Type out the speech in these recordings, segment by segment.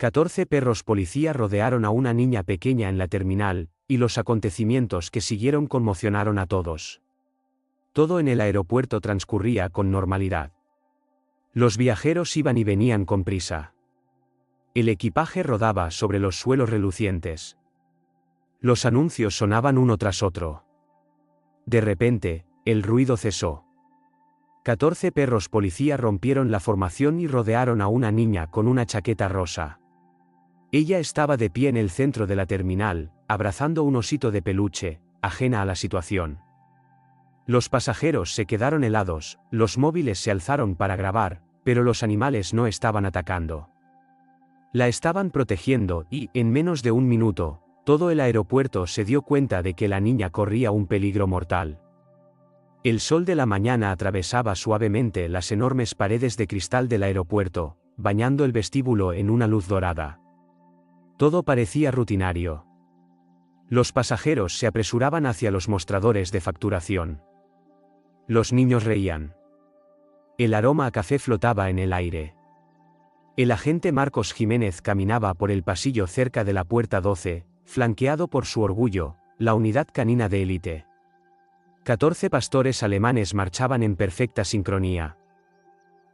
14 perros policía rodearon a una niña pequeña en la terminal, y los acontecimientos que siguieron conmocionaron a todos. Todo en el aeropuerto transcurría con normalidad. Los viajeros iban y venían con prisa. El equipaje rodaba sobre los suelos relucientes. Los anuncios sonaban uno tras otro. De repente, el ruido cesó. 14 perros policía rompieron la formación y rodearon a una niña con una chaqueta rosa. Ella estaba de pie en el centro de la terminal, abrazando un osito de peluche, ajena a la situación. Los pasajeros se quedaron helados, los móviles se alzaron para grabar, pero los animales no estaban atacando. La estaban protegiendo y, en menos de un minuto, todo el aeropuerto se dio cuenta de que la niña corría un peligro mortal. El sol de la mañana atravesaba suavemente las enormes paredes de cristal del aeropuerto, bañando el vestíbulo en una luz dorada. Todo parecía rutinario. Los pasajeros se apresuraban hacia los mostradores de facturación. Los niños reían. El aroma a café flotaba en el aire. El agente Marcos Jiménez caminaba por el pasillo cerca de la puerta 12, flanqueado por su orgullo, la unidad canina de élite. 14 pastores alemanes marchaban en perfecta sincronía.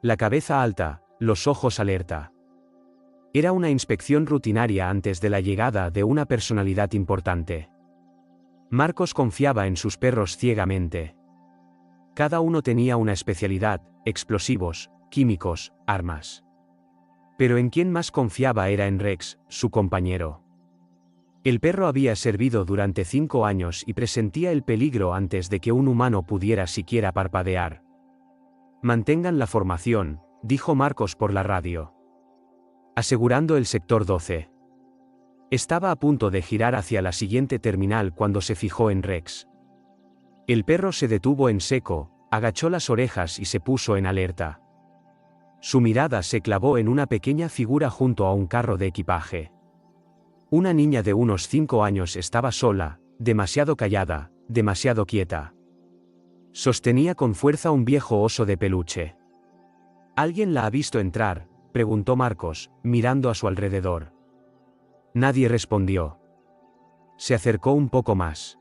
La cabeza alta, los ojos alerta. Era una inspección rutinaria antes de la llegada de una personalidad importante. Marcos confiaba en sus perros ciegamente. Cada uno tenía una especialidad: explosivos, químicos, armas. Pero en quien más confiaba era en Rex, su compañero. El perro había servido durante 5 años y presentía el peligro antes de que un humano pudiera siquiera parpadear. «Mantengan la formación», dijo Marcos por la radio. Asegurando el sector 12. Estaba a punto de girar hacia la siguiente terminal cuando se fijó en Rex. El perro se detuvo en seco, agachó las orejas y se puso en alerta. Su mirada se clavó en una pequeña figura junto a un carro de equipaje. Una niña de unos 5 años estaba sola, demasiado callada, demasiado quieta. Sostenía con fuerza un viejo oso de peluche. «¿Alguien la ha visto entrar?», preguntó Marcos, mirando a su alrededor. Nadie respondió. Se acercó un poco más.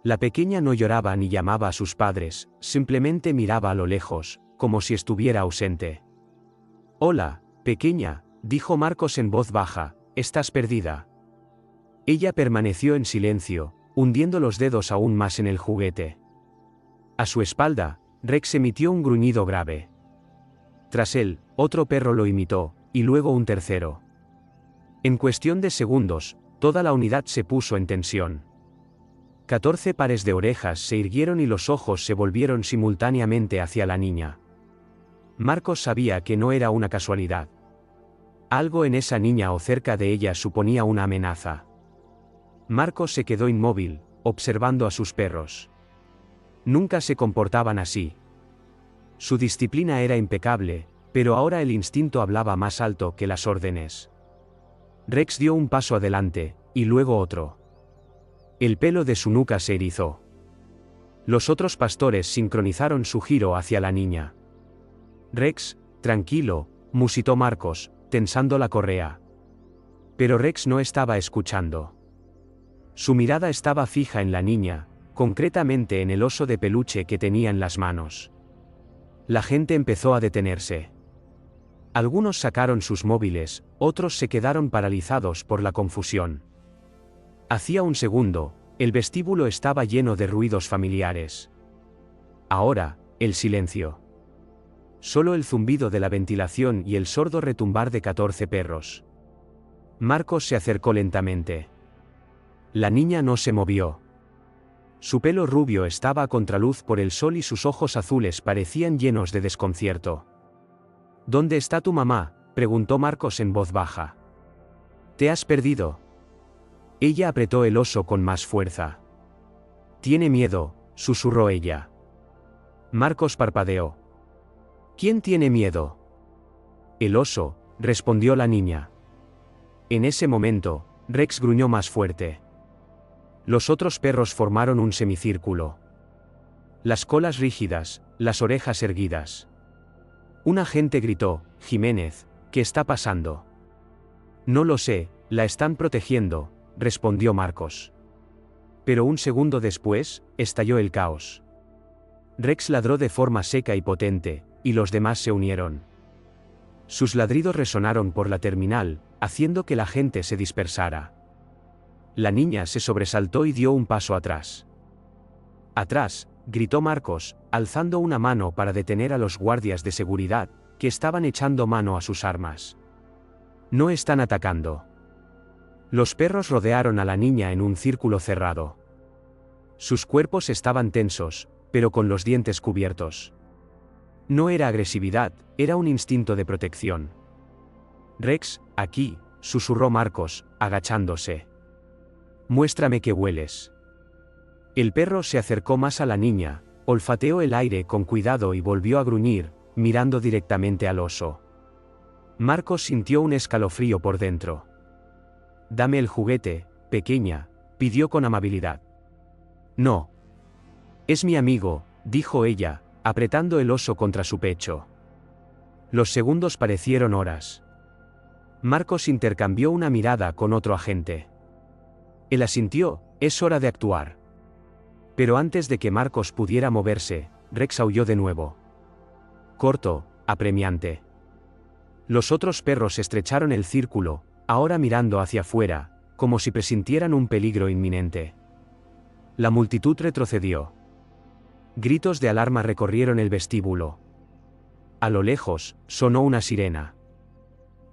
La pequeña no lloraba ni llamaba a sus padres, simplemente miraba a lo lejos, como si estuviera ausente. «Hola, pequeña», dijo Marcos en voz baja, «¿estás perdida?». Ella permaneció en silencio, hundiendo los dedos aún más en el juguete. A su espalda, Rex emitió un gruñido grave. Tras él, otro perro lo imitó, y luego un tercero. En cuestión de segundos, toda la unidad se puso en tensión. 14 pares de orejas se irguieron y los ojos se volvieron simultáneamente hacia la niña. Marcos sabía que no era una casualidad. Algo en esa niña o cerca de ella suponía una amenaza. Marcos se quedó inmóvil, observando a sus perros. Nunca se comportaban así. Su disciplina era impecable, pero ahora el instinto hablaba más alto que las órdenes. Rex dio un paso adelante, y luego otro. El pelo de su nuca se erizó. Los otros pastores sincronizaron su giro hacia la niña. «Rex, tranquilo», musitó Marcos, tensando la correa. Pero Rex no estaba escuchando. Su mirada estaba fija en la niña, concretamente en el oso de peluche que tenía en las manos. La gente empezó a detenerse. Algunos sacaron sus móviles, otros se quedaron paralizados por la confusión. Hacía un segundo, el vestíbulo estaba lleno de ruidos familiares. Ahora, el silencio. Solo el zumbido de la ventilación y el sordo retumbar de 14 perros. Marcos se acercó lentamente. La niña no se movió. Su pelo rubio estaba a contraluz por el sol y sus ojos azules parecían llenos de desconcierto. «¿Dónde está tu mamá?», preguntó Marcos en voz baja. «¿Te has perdido?». Ella apretó el oso con más fuerza. «Tiene miedo», susurró ella. Marcos parpadeó. «¿Quién tiene miedo?». «El oso», respondió la niña. En ese momento, Rex gruñó más fuerte. Los otros perros formaron un semicírculo. Las colas rígidas, las orejas erguidas. Un agente gritó: «Jiménez, ¿qué está pasando?». No lo sé, la están protegiendo, respondió Marcos. Pero un segundo después, estalló el caos. Rex ladró de forma seca y potente, y los demás se unieron. Sus ladridos resonaron por la terminal, haciendo que la gente se dispersara. La niña se sobresaltó y dio un paso atrás. ¡Atrás!, gritó Marcos, alzando una mano para detener a los guardias de seguridad, que estaban echando mano a sus armas. No están atacando. Los perros rodearon a la niña en un círculo cerrado. Sus cuerpos estaban tensos, pero con los dientes cubiertos. No era agresividad, era un instinto de protección. Rex, aquí, susurró Marcos, agachándose. Muéstrame que hueles. El perro se acercó más a la niña, olfateó el aire con cuidado y volvió a gruñir, mirando directamente al oso. Marcos sintió un escalofrío por dentro. Dame el juguete, pequeña, pidió con amabilidad. No. Es mi amigo, dijo ella, apretando el oso contra su pecho. Los segundos parecieron horas. Marcos intercambió una mirada con otro agente. Él asintió, es hora de actuar. Pero antes de que Marcos pudiera moverse, Rex aulló de nuevo. Corto, apremiante. Los otros perros estrecharon el círculo, ahora mirando hacia afuera, como si presintieran un peligro inminente. La multitud retrocedió. Gritos de alarma recorrieron el vestíbulo. A lo lejos, sonó una sirena.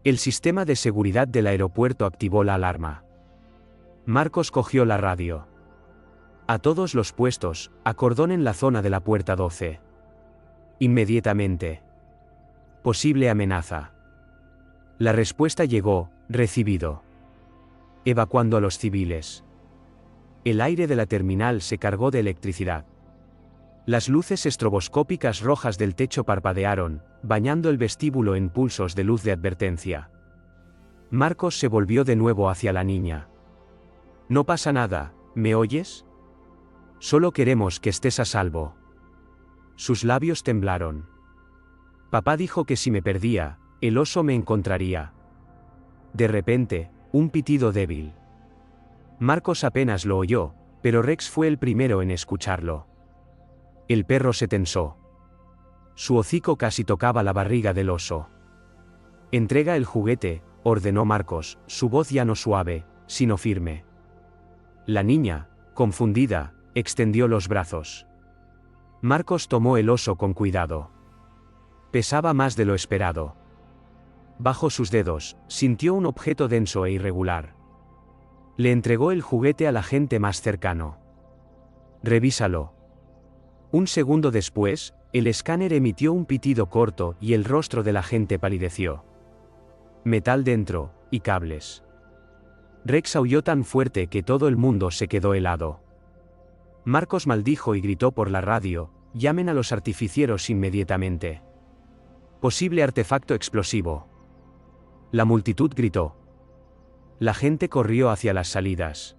El sistema de seguridad del aeropuerto activó la alarma. Marcos cogió la radio. A todos los puestos, acordonen la zona de la puerta 12. Inmediatamente. Posible amenaza. La respuesta llegó, recibido. Evacuando a los civiles. El aire de la terminal se cargó de electricidad. Las luces estroboscópicas rojas del techo parpadearon, bañando el vestíbulo en pulsos de luz de advertencia. Marcos se volvió de nuevo hacia la niña. No pasa nada, ¿me oyes? Solo queremos que estés a salvo. Sus labios temblaron. Papá dijo que si me perdía, el oso me encontraría. De repente, un pitido débil. Marcos apenas lo oyó, pero Rex fue el primero en escucharlo. El perro se tensó. Su hocico casi tocaba la barriga del oso. Entrega el juguete, ordenó Marcos, su voz ya no suave, sino firme. La niña, confundida, extendió los brazos. Marcos tomó el oso con cuidado. Pesaba más de lo esperado. Bajo sus dedos, sintió un objeto denso e irregular. Le entregó el juguete al agente más cercano. Revísalo. Un segundo después, el escáner emitió un pitido corto y el rostro del agente palideció. Metal dentro, y cables. Rex aulló tan fuerte que todo el mundo se quedó helado. Marcos maldijo y gritó por la radio, llamen a los artificieros inmediatamente. Posible artefacto explosivo. La multitud gritó. La gente corrió hacia las salidas.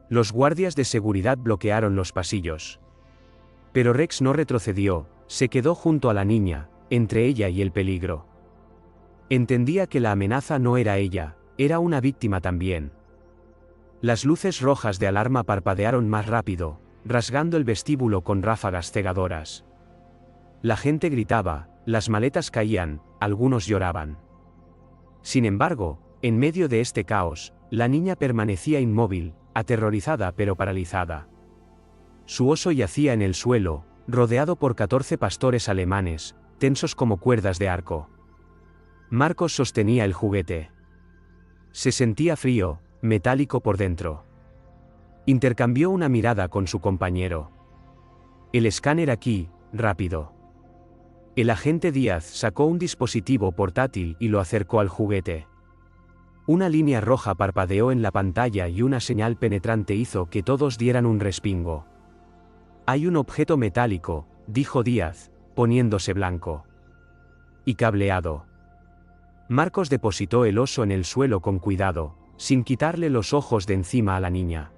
Los guardias de seguridad bloquearon los pasillos. Pero Rex no retrocedió, se quedó junto a la niña, entre ella y el peligro. Entendía que la amenaza no era ella, era una víctima también. Las luces rojas de alarma parpadearon más rápido, rasgando el vestíbulo con ráfagas cegadoras. La gente gritaba, las maletas caían, algunos lloraban. Sin embargo, en medio de este caos, la niña permanecía inmóvil, aterrorizada pero paralizada. Su oso yacía en el suelo, rodeado por 14 pastores alemanes, tensos como cuerdas de arco. Marcos sostenía el juguete. Se sentía frío, metálico por dentro. Intercambió una mirada con su compañero. El escáner aquí, rápido. El agente Díaz sacó un dispositivo portátil y lo acercó al juguete. Una línea roja parpadeó en la pantalla y una señal penetrante hizo que todos dieran un respingo. Hay un objeto metálico, dijo Díaz, poniéndose blanco. Y cableado. Marcos depositó el oso en el suelo con cuidado, sin quitarle los ojos de encima a la niña.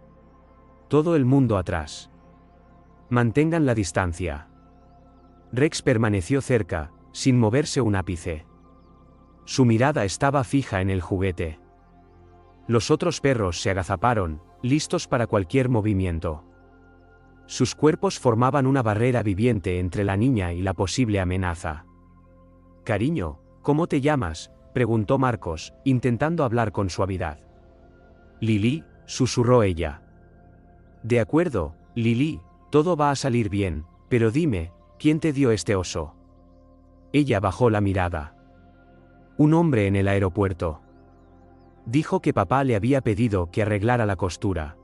Todo el mundo atrás. Mantengan la distancia. Rex permaneció cerca, sin moverse un ápice. Su mirada estaba fija en el juguete. Los otros perros se agazaparon, listos para cualquier movimiento. Sus cuerpos formaban una barrera viviente entre la niña y la posible amenaza. «Cariño, ¿cómo te llamas?», preguntó Marcos, intentando hablar con suavidad. «Lili», susurró ella. «De acuerdo, Lili, todo va a salir bien, pero dime, ¿quién te dio este oso?». Ella bajó la mirada. «Un hombre en el aeropuerto. Dijo que papá le había pedido que arreglara la costura».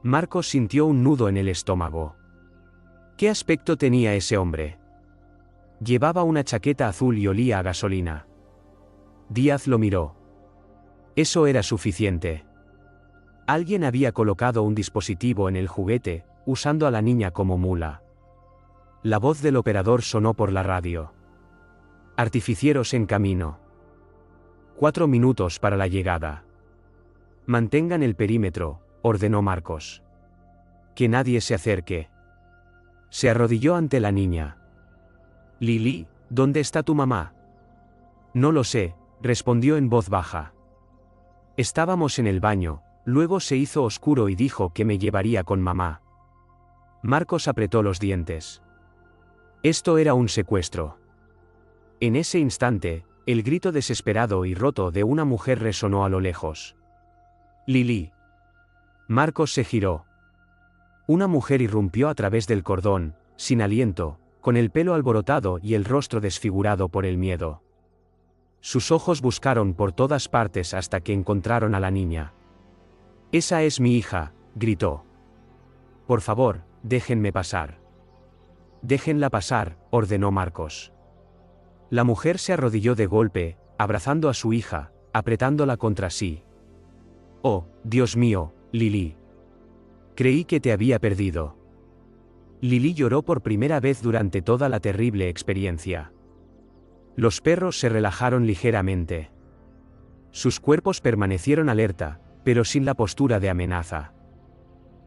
Marcos sintió un nudo en el estómago. ¿Qué aspecto tenía ese hombre? Llevaba una chaqueta azul y olía a gasolina. Díaz lo miró. Eso era suficiente. Alguien había colocado un dispositivo en el juguete, usando a la niña como mula. La voz del operador sonó por la radio. «Artificieros en camino. 4 minutos para la llegada. Mantengan el perímetro», ordenó Marcos. «Que nadie se acerque». Se arrodilló ante la niña. «Lili, ¿dónde está tu mamá?». «No lo sé», respondió en voz baja. «Estábamos en el baño, luego se hizo oscuro y dijo que me llevaría con mamá». Marcos apretó los dientes. Esto era un secuestro. En ese instante, el grito desesperado y roto de una mujer resonó a lo lejos. «Lili». Marcos se giró. Una mujer irrumpió a través del cordón, sin aliento, con el pelo alborotado y el rostro desfigurado por el miedo. Sus ojos buscaron por todas partes hasta que encontraron a la niña. «Esa es mi hija», gritó. «Por favor, déjenme pasar». «Déjenla pasar», ordenó Marcos. La mujer se arrodilló de golpe, abrazando a su hija, apretándola contra sí. «Oh, Dios mío, Lili. Creí que te había perdido». Lili lloró por primera vez durante toda la terrible experiencia. Los perros se relajaron ligeramente. Sus cuerpos permanecieron alerta, pero sin la postura de amenaza.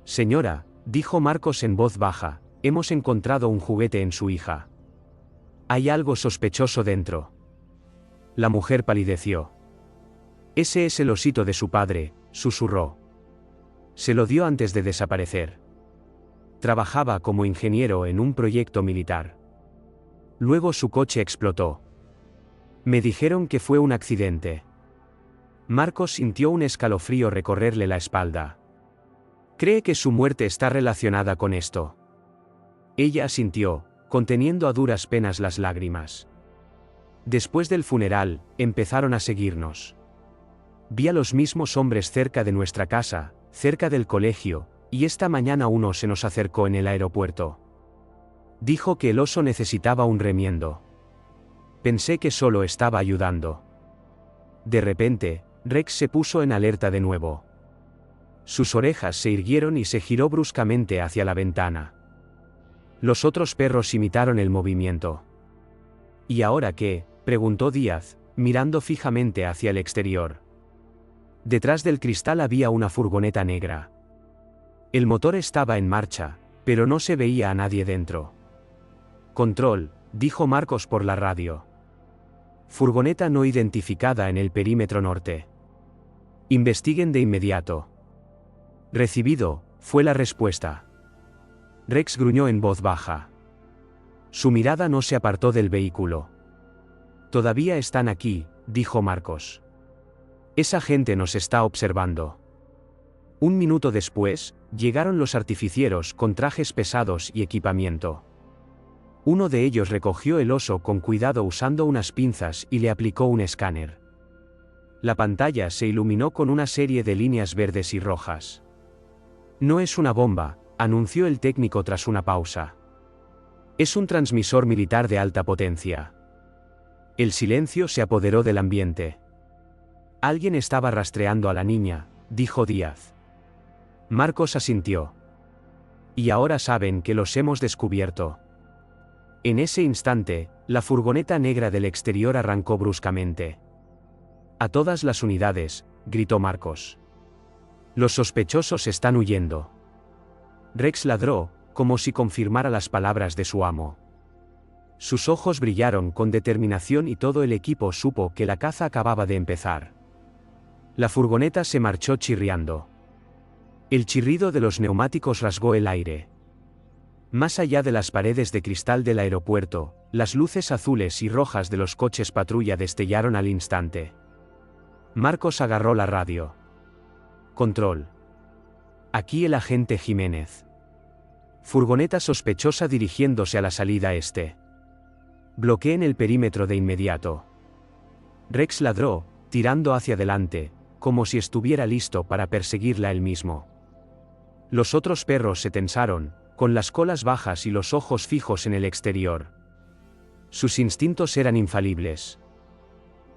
«Señora», dijo Marcos en voz baja, «hemos encontrado un juguete en su hija. Hay algo sospechoso dentro». La mujer palideció. «Ese es el osito de su padre», susurró. «Se lo dio antes de desaparecer. Trabajaba como ingeniero en un proyecto militar. Luego su coche explotó. Me dijeron que fue un accidente». Marcos sintió un escalofrío recorrerle la espalda. «¿Cree que su muerte está relacionada con esto?». Ella asintió, conteniendo a duras penas las lágrimas. «Después del funeral, empezaron a seguirnos. Vi a los mismos hombres cerca de nuestra casa, cerca del colegio, y esta mañana uno se nos acercó en el aeropuerto. Dijo que el oso necesitaba un remiendo. Pensé que solo estaba ayudando». De repente, Rex se puso en alerta de nuevo. Sus orejas se irguieron y se giró bruscamente hacia la ventana. Los otros perros imitaron el movimiento. «¿Y ahora qué?», preguntó Díaz, mirando fijamente hacia el exterior. Detrás del cristal había una furgoneta negra. El motor estaba en marcha, pero no se veía a nadie dentro. «Control», dijo Marcos por la radio. «Furgoneta no identificada en el perímetro norte. Investiguen de inmediato». «Recibido», fue la respuesta. Rex gruñó en voz baja. Su mirada no se apartó del vehículo. «Todavía están aquí», dijo Marcos. «Esa gente nos está observando». 1 minuto después, llegaron los artificieros con trajes pesados y equipamiento. Uno de ellos recogió el oso con cuidado usando unas pinzas y le aplicó un escáner. La pantalla se iluminó con una serie de líneas verdes y rojas. «No es una bomba», anunció el técnico tras una pausa. «Es un transmisor militar de alta potencia». El silencio se apoderó del ambiente. «Alguien estaba rastreando a la niña», dijo Díaz. Marcos asintió. «Y ahora saben que los hemos descubierto». En ese instante, la furgoneta negra del exterior arrancó bruscamente. «A todas las unidades», gritó Marcos. «Los sospechosos están huyendo». Rex ladró, como si confirmara las palabras de su amo. Sus ojos brillaron con determinación y todo el equipo supo que la caza acababa de empezar. La furgoneta se marchó chirriando. El chirrido de los neumáticos rasgó el aire. Más allá de las paredes de cristal del aeropuerto, las luces azules y rojas de los coches patrulla destellaron al instante. Marcos agarró la radio. Control. Aquí el agente Jiménez. Furgoneta sospechosa dirigiéndose a la salida este. Bloqueen el perímetro de inmediato. Rex ladró, tirando hacia adelante, como si estuviera listo para perseguirla él mismo. Los otros perros se tensaron, con las colas bajas y los ojos fijos en el exterior. Sus instintos eran infalibles.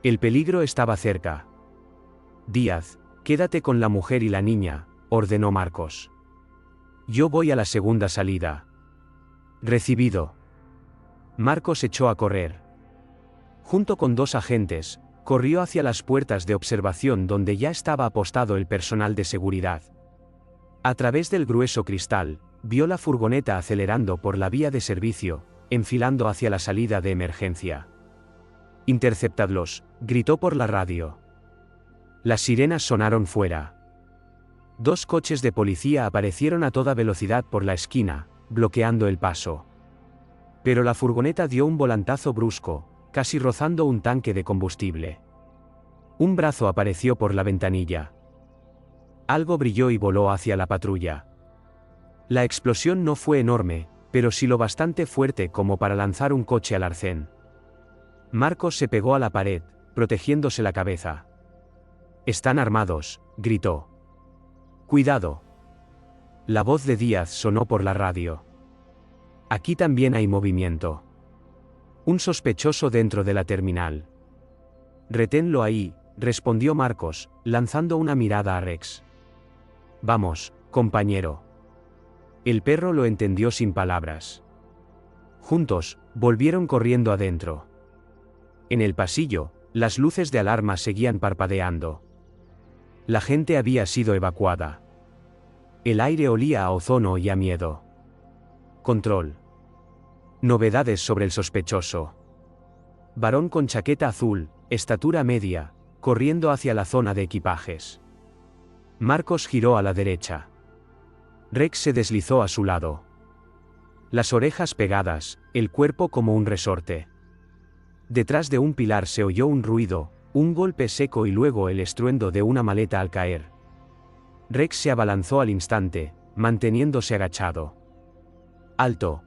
El peligro estaba cerca. Díaz, quédate con la mujer y la niña, ordenó Marcos. Yo voy a la segunda salida. Recibido. Marcos echó a correr. Junto con 2 agentes, corrió hacia las puertas de observación donde ya estaba apostado el personal de seguridad. A través del grueso cristal, vio la furgoneta acelerando por la vía de servicio, enfilando hacia la salida de emergencia. «Interceptadlos», gritó por la radio. Las sirenas sonaron fuera. 2 coches de policía aparecieron a toda velocidad por la esquina, bloqueando el paso. Pero la furgoneta dio un volantazo brusco, casi rozando un tanque de combustible. Un brazo apareció por la ventanilla. Algo brilló y voló hacia la patrulla. La explosión no fue enorme, pero sí lo bastante fuerte como para lanzar un coche al arcén. Marcos se pegó a la pared, protegiéndose la cabeza. «Están armados», gritó. «Cuidado». La voz de Díaz sonó por la radio. «Aquí también hay movimiento. Un sospechoso dentro de la terminal». «Reténlo ahí», respondió Marcos, lanzando una mirada a Rex. «Vamos, compañero». El perro lo entendió sin palabras. Juntos, volvieron corriendo adentro. En el pasillo, las luces de alarma seguían parpadeando. La gente había sido evacuada. El aire olía a ozono y a miedo. Control. Novedades sobre el sospechoso. Varón con chaqueta azul, estatura media, corriendo hacia la zona de equipajes. Marcos giró a la derecha. Rex se deslizó a su lado. Las orejas pegadas, el cuerpo como un resorte. Detrás de un pilar se oyó un ruido, un golpe seco y luego el estruendo de una maleta al caer. Rex se abalanzó al instante, manteniéndose agachado. «¡Alto!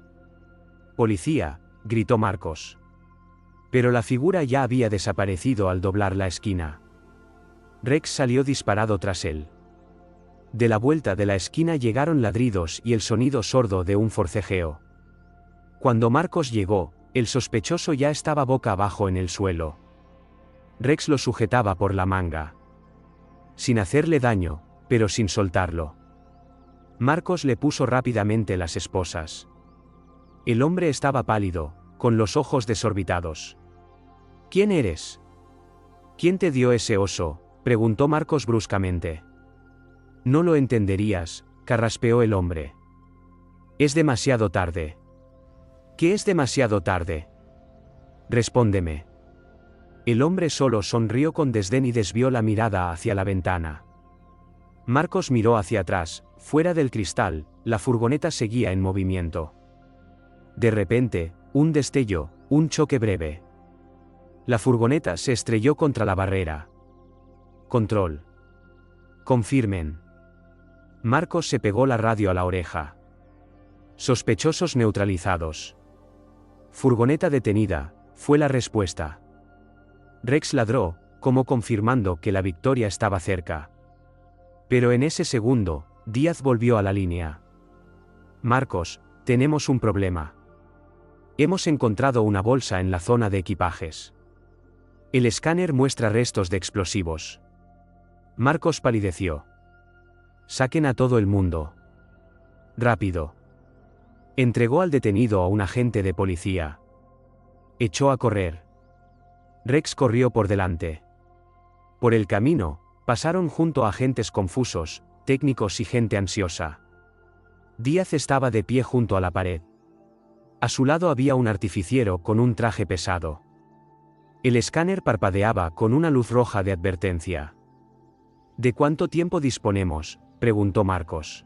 ¡Policía!», gritó Marcos. Pero la figura ya había desaparecido al doblar la esquina. Rex salió disparado tras él. De la vuelta de la esquina llegaron ladridos y el sonido sordo de un forcejeo. Cuando Marcos llegó, el sospechoso ya estaba boca abajo en el suelo. Rex lo sujetaba por la manga. Sin hacerle daño, pero sin soltarlo. Marcos le puso rápidamente las esposas. El hombre estaba pálido, con los ojos desorbitados. «¿Quién eres?» «¿Quién te dio ese oso?», preguntó Marcos bruscamente. «No lo entenderías», carraspeó el hombre. «Es demasiado tarde». «¿Qué es demasiado tarde?» «Respóndeme». El hombre solo sonrió con desdén y desvió la mirada hacia la ventana. Marcos miró hacia atrás, fuera del cristal, la furgoneta seguía en movimiento. De repente, un destello, un choque breve. La furgoneta se estrelló contra la barrera. «Control. Confirmen». Marcos se pegó la radio a la oreja. «Sospechosos neutralizados». «Furgoneta detenida», fue la respuesta. Rex ladró, como confirmando que la victoria estaba cerca. Pero en ese segundo, Díaz volvió a la línea. «Marcos, tenemos un problema. Hemos encontrado una bolsa en la zona de equipajes. El escáner muestra restos de explosivos». Marcos palideció. «Saquen a todo el mundo. Rápido». Entregó al detenido a un agente de policía. Echó a correr. Rex corrió por delante. Por el camino, pasaron junto a agentes confusos, técnicos y gente ansiosa. Díaz estaba de pie junto a la pared. A su lado había un artificiero con un traje pesado. El escáner parpadeaba con una luz roja de advertencia. ¿De cuánto tiempo disponemos?, preguntó Marcos.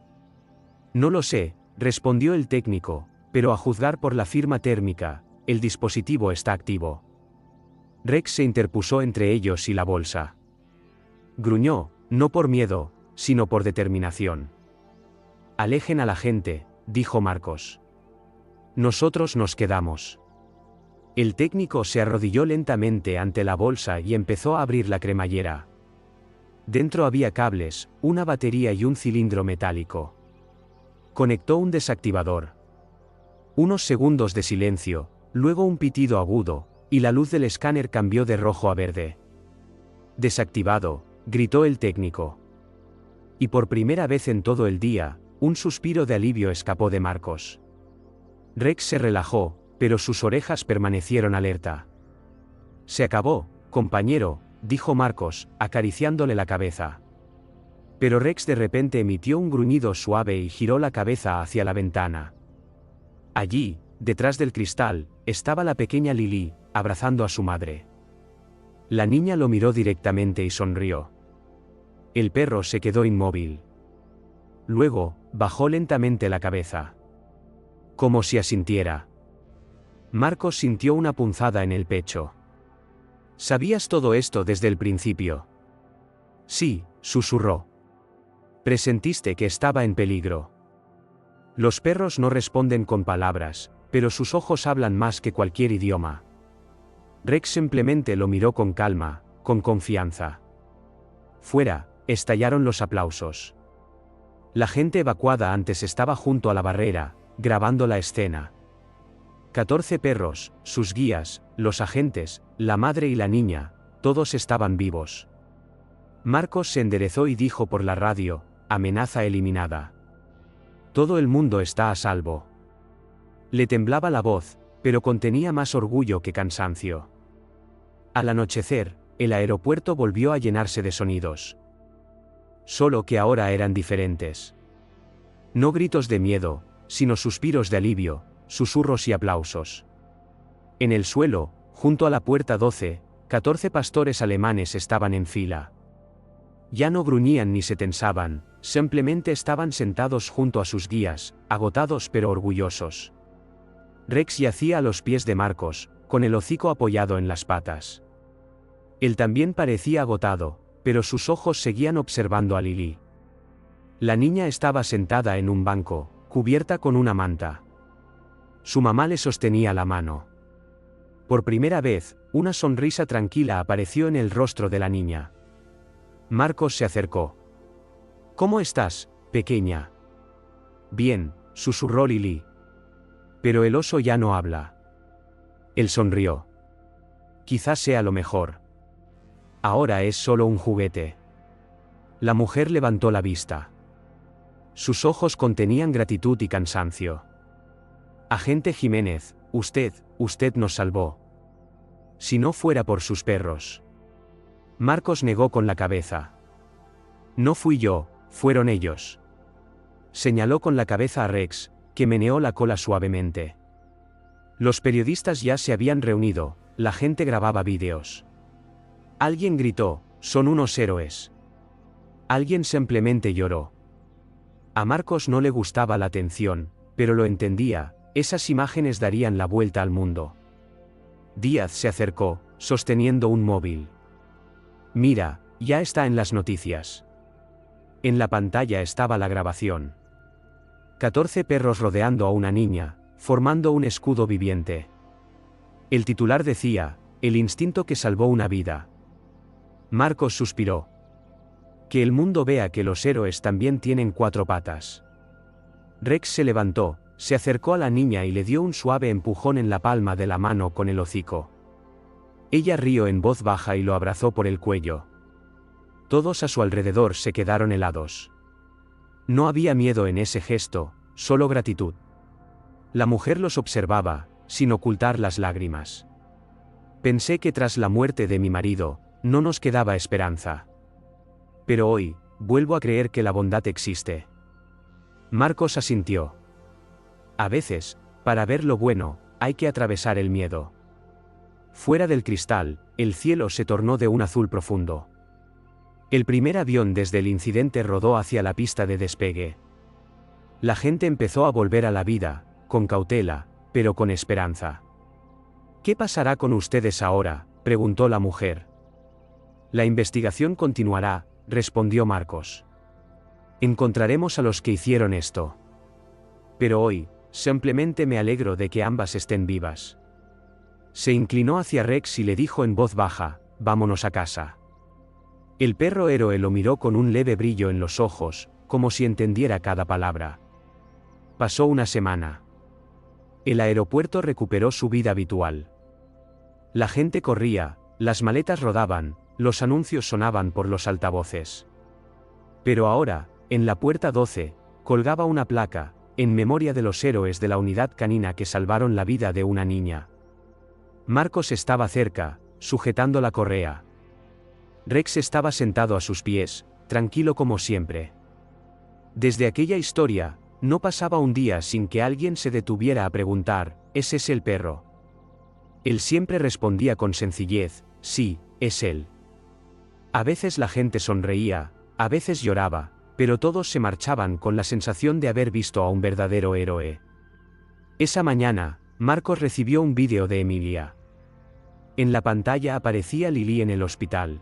No lo sé, respondió el técnico, pero a juzgar por la firma térmica, el dispositivo está activo. Rex se interpuso entre ellos y la bolsa. Gruñó, no por miedo, sino por determinación. Alejen a la gente, dijo Marcos. Nosotros nos quedamos. El técnico se arrodilló lentamente ante la bolsa y empezó a abrir la cremallera. Dentro había cables, una batería y un cilindro metálico. Conectó un desactivador. Unos segundos de silencio, luego un pitido agudo, y la luz del escáner cambió de rojo a verde. Desactivado, gritó el técnico. Y por primera vez en todo el día, un suspiro de alivio escapó de Marcos. Rex se relajó, pero sus orejas permanecieron alerta. Se acabó, compañero, dijo Marcos, acariciándole la cabeza. Pero Rex de repente emitió un gruñido suave y giró la cabeza hacia la ventana. Allí, detrás del cristal, estaba la pequeña Lily, abrazando a su madre. La niña lo miró directamente y sonrió. El perro se quedó inmóvil. Luego, bajó lentamente la cabeza. Como si asintiera. Marcos sintió una punzada en el pecho. ¿Sabías todo esto desde el principio? Sí, susurró. Presentiste que estaba en peligro. Los perros no responden con palabras, pero sus ojos hablan más que cualquier idioma. Rex simplemente lo miró con calma, con confianza. Fuera, estallaron los aplausos. La gente evacuada antes estaba junto a la barrera, grabando la escena. 14 perros, sus guías, los agentes, la madre y la niña, todos estaban vivos. Marcos se enderezó y dijo por la radio, amenaza eliminada. Todo el mundo está a salvo. Le temblaba la voz, pero contenía más orgullo que cansancio. Al anochecer, el aeropuerto volvió a llenarse de sonidos. Solo que ahora eran diferentes. No gritos de miedo, sino suspiros de alivio, susurros y aplausos. En el suelo, junto a la puerta 12, 14 pastores alemanes estaban en fila. Ya no gruñían ni se tensaban, simplemente estaban sentados junto a sus guías, agotados pero orgullosos. Rex yacía a los pies de Marcos, con el hocico apoyado en las patas. Él también parecía agotado, pero sus ojos seguían observando a Lily. La niña estaba sentada en un banco, cubierta con una manta. Su mamá le sostenía la mano. Por primera vez, una sonrisa tranquila apareció en el rostro de la niña. Marcos se acercó. ¿Cómo estás, pequeña? Bien, susurró Lily. Pero el oso ya no habla. Él sonrió. Quizás sea lo mejor. Ahora es solo un juguete. La mujer levantó la vista. Sus ojos contenían gratitud y cansancio. Agente Jiménez, usted nos salvó. Si no fuera por sus perros. Marcos negó con la cabeza. No fui yo, fueron ellos. Señaló con la cabeza a Rex, que meneó la cola suavemente. Los periodistas ya se habían reunido, la gente grababa vídeos. Alguien gritó, son unos héroes. Alguien simplemente lloró. A Marcos no le gustaba la atención, pero lo entendía, esas imágenes darían la vuelta al mundo. Díaz se acercó, sosteniendo un móvil. Mira, ya está en las noticias. En la pantalla estaba la grabación. 14 perros rodeando a una niña, formando un escudo viviente. El titular decía, el instinto que salvó una vida. Marcos suspiró. Que el mundo vea que los héroes también tienen 4 patas. Rex se levantó, se acercó a la niña y le dio un suave empujón en la palma de la mano con el hocico. Ella rió en voz baja y lo abrazó por el cuello. Todos a su alrededor se quedaron helados. No había miedo en ese gesto, solo gratitud. La mujer los observaba, sin ocultar las lágrimas. Pensé que tras la muerte de mi marido, no nos quedaba esperanza. Pero hoy, vuelvo a creer que la bondad existe. Marcos asintió. A veces, para ver lo bueno, hay que atravesar el miedo. Fuera del cristal, el cielo se tornó de un azul profundo. El primer avión desde el incidente rodó hacia la pista de despegue. La gente empezó a volver a la vida, con cautela, pero con esperanza. ¿Qué pasará con ustedes ahora?, preguntó la mujer. La investigación continuará, respondió Marcos. Encontraremos a los que hicieron esto. Pero hoy, simplemente me alegro de que ambas estén vivas. Se inclinó hacia Rex y le dijo en voz baja, vámonos a casa. El perro héroe lo miró con un leve brillo en los ojos, como si entendiera cada palabra. Pasó una semana. El aeropuerto recuperó su vida habitual. La gente corría, las maletas rodaban, los anuncios sonaban por los altavoces. Pero ahora, en la puerta 12, colgaba una placa, en memoria de los héroes de la unidad canina que salvaron la vida de una niña. Marcos estaba cerca, sujetando la correa. Rex estaba sentado a sus pies, tranquilo como siempre. Desde aquella historia, no pasaba un día sin que alguien se detuviera a preguntar, ¿es ese el perro? Él siempre respondía con sencillez, sí, es él. A veces la gente sonreía, a veces lloraba, pero todos se marchaban con la sensación de haber visto a un verdadero héroe. Esa mañana, Marcos recibió un vídeo de Emilia. En la pantalla aparecía Lily en el hospital.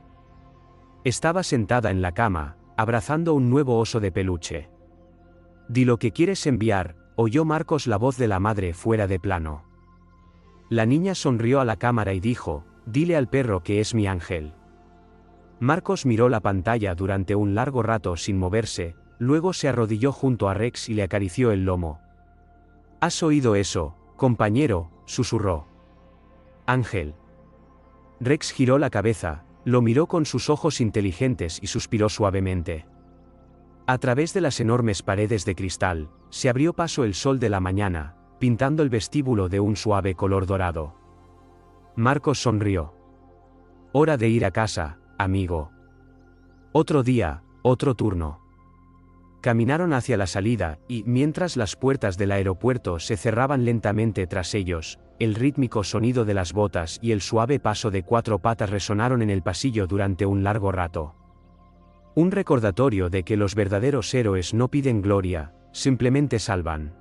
Estaba sentada en la cama, abrazando un nuevo oso de peluche. «Di lo que quieres enviar», oyó Marcos la voz de la madre fuera de plano. La niña sonrió a la cámara y dijo, «Dile al perro que es mi ángel». Marcos miró la pantalla durante un largo rato sin moverse, luego se arrodilló junto a Rex y le acarició el lomo. «¿Has oído eso, compañero?», susurró. «Ángel». Rex giró la cabeza, lo miró con sus ojos inteligentes y suspiró suavemente. A través de las enormes paredes de cristal, se abrió paso el sol de la mañana, pintando el vestíbulo de un suave color dorado. Marcos sonrió. «Hora de ir a casa, amigo. Otro día, otro turno». Caminaron hacia la salida, y mientras las puertas del aeropuerto se cerraban lentamente tras ellos, el rítmico sonido de las botas y el suave paso de 4 patas resonaron en el pasillo durante un largo rato. Un recordatorio de que los verdaderos héroes no piden gloria, simplemente salvan.